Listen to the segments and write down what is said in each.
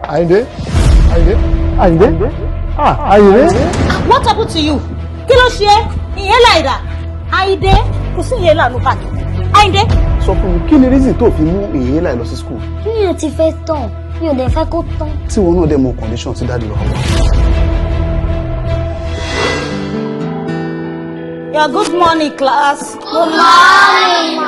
Ayinde. What happened to you? Kí ló ṣe? Inhaler ida. Ayinde, kò sí inhaler no pack. Ayinde. Sọ fún mi, kí ni reason tó fi mú inhaler lọ sí school? Mi ò ti fẹ́ tán, mi ò dẹ̀ fẹ́ kó tán. Tí wọn náà dẹ̀ mọ condition tí dáàdi wà wá. Yeah, good morning, class. Good morning.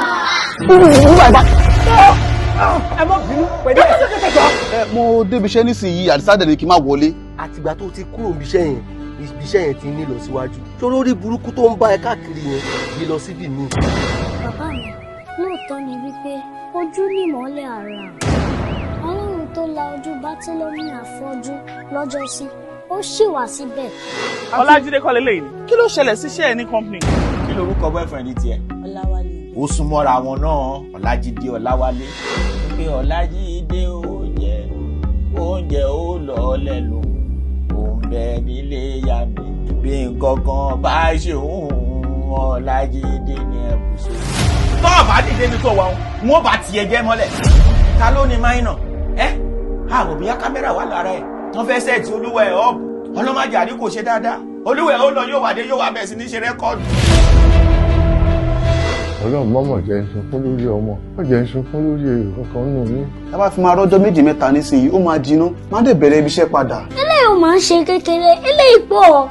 Ẹ mọ̀ bínú pẹ̀lú ẹ̀. Mo débi iṣẹ́ nísìnyí àdìsáàdẹ̀ ni kí n má wọlé. Àtìgbà tó ti kúrò níbi iṣẹ́ yẹn ti ní lọ síwájú. Torí orí burúkú tó ń bá ẹ káàkiri yẹn gbé lọ síbì mí. Bàbá mi, lóòótọ́ ni wípé ojú ni ìmọ́lẹ̀ ara. Ọlọ́run tó la ojú Bátílómì afọ́jú lọ́jọ́sí, ó ṣì wà síbẹ̀. Ọlájídé kọ́ lélẹ́yìn. Kí ló ṣẹlẹ̀ síṣẹ́ ẹ ní company? Kí lorúkọ boyfriend tiẹ̀? Ọláwálé. Ó súnmọ́ra wọn náà, Ọlájídé Ọláwálé. Pé Ọlájídé oúnjẹ ó lọ lẹ́nu, òun bẹ nílé ya mi. Bí nǹkan kan bá ṣe òun, Ọlájídé ní ẹ̀bùsọ̀. Tọ́ọ̀ bá dìde ní tó wa wọn bá tiẹ̀ jẹ́ mọ́lẹ̀. Ta ló ní máìnà? Àrò bíyá kámẹ́rà wà lára ẹ̀. Wọ́n fẹ́ sẹ́ẹ̀tì olúwa ẹ̀ ọ́ọ̀bù. Ọlọ́mọdé àdí kò ṣe dáadáa. Olúwa ẹ̀ ó lọ yóò wá bẹ̀ sí ní ṣe rẹ́kọ́ọ̀dù. Ọlọ́run mọ́mọ̀ jẹ́ ń sunkún lórí ọmọ, ó jẹ́ ń sunkún lórí èrò kankan nù mí. Tá bá fi máa rọ́jọ́ méjì mẹ́ta nísìnyí, ó máa jiná, má dẹ̀ bẹ̀rẹ̀ ibi iṣẹ́ padà. Eléyìí ò máa ń ṣe kékeré, eléyìí pọ̀.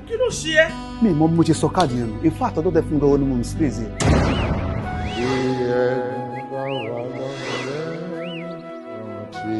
Kí ló ṣe ẹ́? Mi ì mọ bí mo ṣe sọ káàdì yẹn nù. In fact, ọjọ́ tẹ fún mi lọ́wọ́ ni mo misplace ẹ̀. Bí ẹ bá wà lọ́rẹ́, rántí